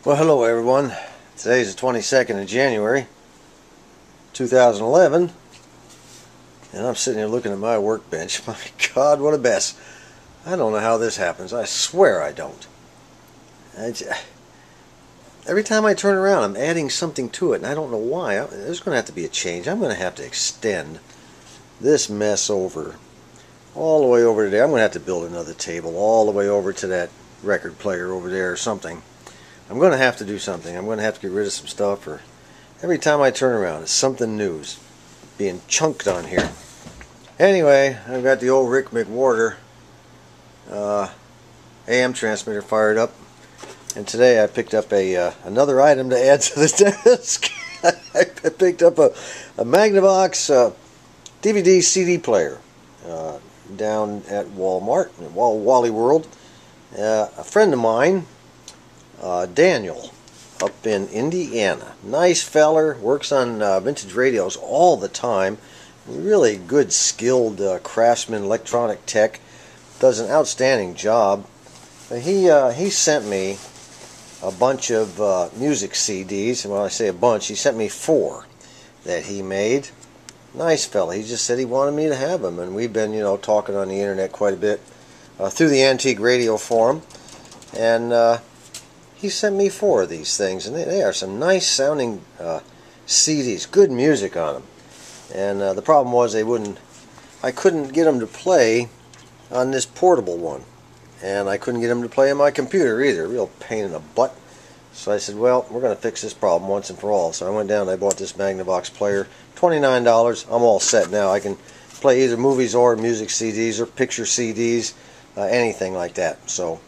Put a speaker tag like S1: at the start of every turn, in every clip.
S1: Well, hello everyone. Today's the 22nd of January 2011, and I'm sitting here looking at my workbench. My God, what a mess. I don't know how this happens. I swear I don't. Every time I turn around, I'm adding something to it, and I don't know why. There's going to have to be a change. I'm going to have to extend this mess over, all the way over to there. I'm going to have to build another table all the way over to that record player over there or something. I'm going to have to do something. I'm going to have to get rid of some stuff, or every time I turn around, it's something new being chunked on here. Anyway, I've got the old Rick McWhorter AM transmitter fired up, and today I picked up another item to add to the desk. I picked up a Magnavox DVD CD player down at Walmart, Wally World. A friend of mine, Daniel, up in Indiana. Nice feller, works on vintage radios all the time. Really good, skilled craftsman, electronic tech. Does an outstanding job. He sent me a bunch of music CDs, and when I say a bunch, he sent me 4 that he made. Nice fella. He just said he wanted me to have them, and we've been, talking on the internet quite a bit through the Antique Radio Forum, and he sent me 4 of these things, and they are some nice sounding CDs, good music on them. And the problem was I couldn't get them to play on this portable one, and I couldn't get them to play on my computer either. Real pain in the butt. So I said, well, we're going to fix this problem once and for all. So I went down and I bought this Magnavox player, $29. I'm all set now. I can play either movies or music CDs or picture CDs, anything like that. So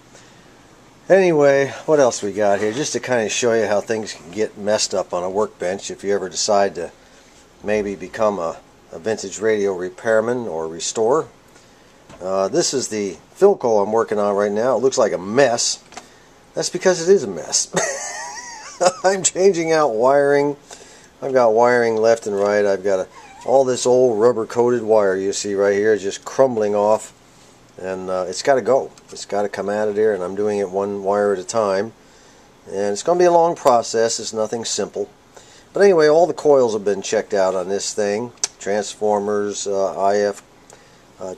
S1: anyway, what else we got here? Just to kind of show you how things can get messed up on a workbench if you ever decide to maybe become a vintage radio repairman or restorer. This is the Philco I'm working on right now. It looks like a mess. That's because it is a mess. I'm changing out wiring. I've got wiring left and right. I've got all this old rubber coated wire you see right here just crumbling off. And it's got to go. It's got to come out of there, and I'm doing it one wire at a time. And it's going to be a long process. It's nothing simple. But anyway, all the coils have been checked out on this thing. Transformers, IF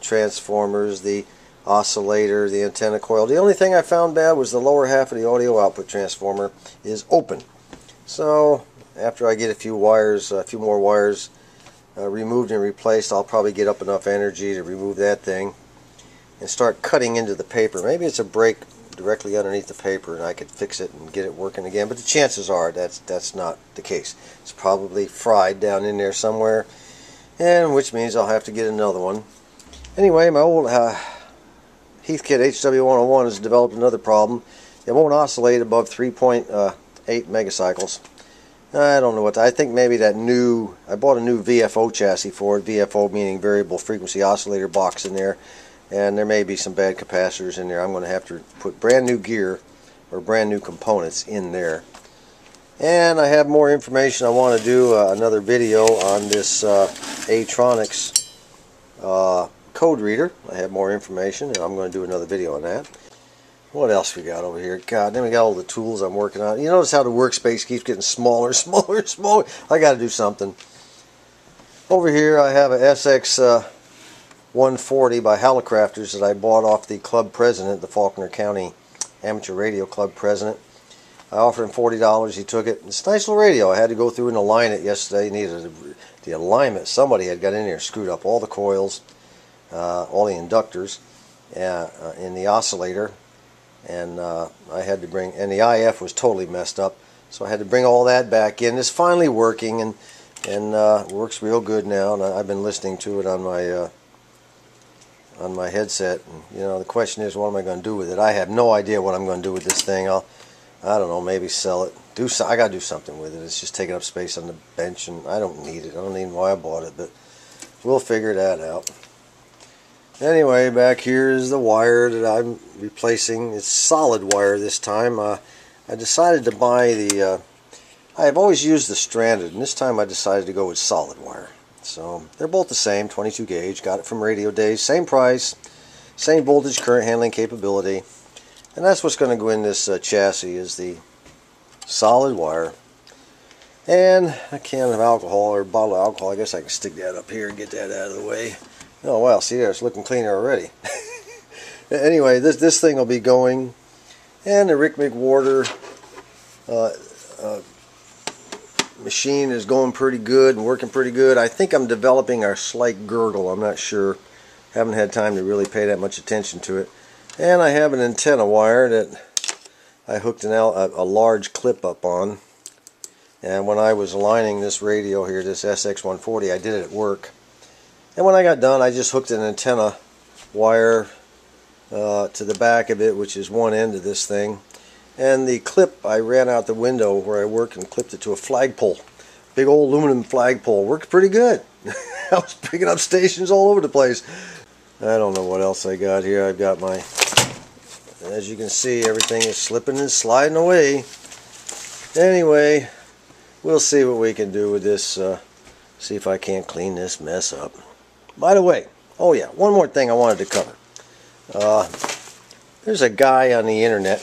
S1: transformers, the oscillator, the antenna coil. The only thing I found bad was the lower half of the audio output transformer is open. So after I get a few more wires removed and replaced, I'll probably get up enough energy to remove that thing and start cutting into the paper. Maybe it's a break directly underneath the paper and I could fix it and get it working again, but the chances are that's not the case. It's probably fried down in there somewhere, and which means I'll have to get another one. Anyway, my old Heathkit HW101 has developed another problem. It won't oscillate above 3.8 megacycles. I don't know what I think. Maybe I bought a new VFO chassis for it. VFO meaning variable frequency oscillator box in there. And there may be some bad capacitors in there. I'm going to have to put brand new gear or brand new components in there. And I have more information. I want to do another video on this Atronics code reader. I have more information, and I'm going to do another video on that. What else we got over here? God, then we got all the tools I'm working on. You notice how the workspace keeps getting smaller, smaller, smaller? I got to do something. Over here I have a SX 140 by Hallicrafters that I bought off the club president, the Faulkner County Amateur Radio Club president. I offered him $40. He took it. It's a nice little radio. I had to go through and align it yesterday. Needed the alignment. Somebody had got in there, screwed up all the coils, all the inductors in the oscillator, and I had to bring, and the IF was totally messed up, so I had to bring all that back in. It's finally working, and works real good now, and I've been listening to it on my headset. And, the question is, what am I going to do with it? I have no idea what I'm going to do with this thing. I don't know, maybe sell it. I got to do something with it. It's just taking up space on the bench, and I don't need it. I don't need why I bought it, but we'll figure that out. Anyway, back here is the wire that I'm replacing. It's solid wire this time. I decided to buy I have always used the stranded, and this time I decided to go with solid wire. So they're both the same, 22 gauge. Got it from Radio Days. Same price, same voltage, current handling capability. And that's what's going to go in this chassis, is the solid wire, and a can of alcohol, or a bottle of alcohol. I guess I can stick that up here and get that out of the way. Oh wow, see there, it's looking cleaner already. Anyway, this thing will be going, and the Rick McWhorter machine is going pretty good and working pretty good. I think I'm developing a slight gurgle. I'm not sure. Haven't had time to really pay that much attention to it. And I have an antenna wire that I hooked a large clip up on. And when I was aligning this radio here, this SX140, I did it at work. And when I got done, I just hooked an antenna wire to the back of it, which is one end of this thing. And the clip, I ran out the window where I work and clipped it to a flagpole. Big old aluminum flagpole. Worked pretty good. I was picking up stations all over the place. I don't know what else I got here. I've got my, as you can see, everything is slipping and sliding away. Anyway, we'll see what we can do with this. See if I can't clean this mess up. By the way, oh yeah, one more thing I wanted to cover. There's a guy on the internet,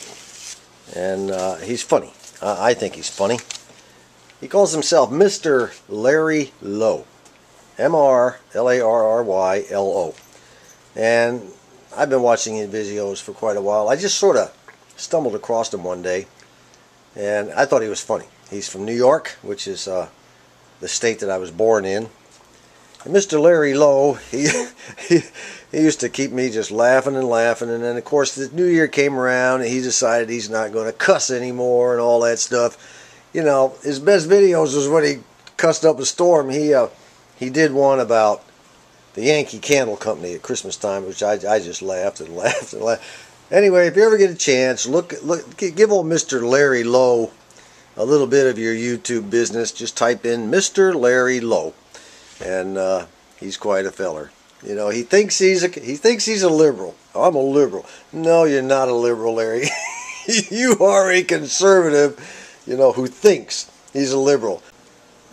S1: and he's funny. I think he's funny. He calls himself Mr. Larry Lowe. M-R-L-A-R-R-Y-L-O. And I've been watching his videos for quite a while. I just sort of stumbled across him one day, and I thought he was funny. He's from New York, which is the state that I was born in. And Mr. Larry Lowe, he used to keep me just laughing and laughing, and then of course the New Year came around and he decided he's not going to cuss anymore and all that stuff. You know, his best videos was when he cussed up a storm. He did one about the Yankee Candle Company at Christmas time, which I just laughed and laughed and laughed. Anyway, if you ever get a chance, give old Mr. Larry Lowe a little bit of your YouTube business. Just type in Mr. Larry Lowe, and he's quite a feller. You know, he thinks he's a liberal. I'm a liberal. No, you're not a liberal, Larry. You are a conservative, you know, who thinks he's a liberal.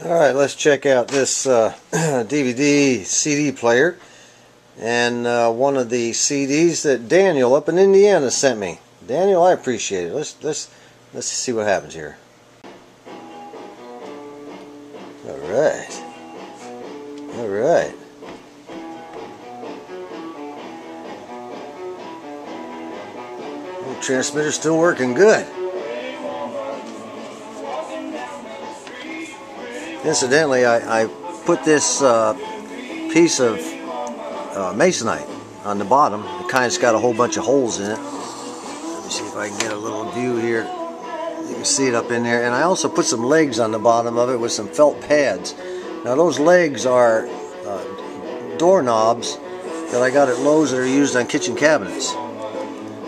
S1: Alright, let's check out this DVD CD player, and one of the CDs that Daniel up in Indiana sent me. Daniel, I appreciate it. Let's see what happens here. Alright. Alright. The transmitter's still working good. Incidentally, I put this piece of masonite on the bottom. It kind of's got a whole bunch of holes in it. Let me see if I can get a little view here. You can see it up in there. And I also put some legs on the bottom of it with some felt pads. Now those legs are doorknobs that I got at Lowe's that are used on kitchen cabinets.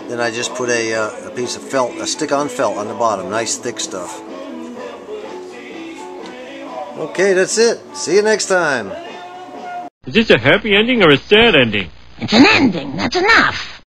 S1: Then I just put a piece of felt, a stick-on felt on the bottom. Nice thick stuff. Okay, that's it. See you next time.
S2: Is this a happy ending or a sad ending?
S3: It's an ending. That's enough.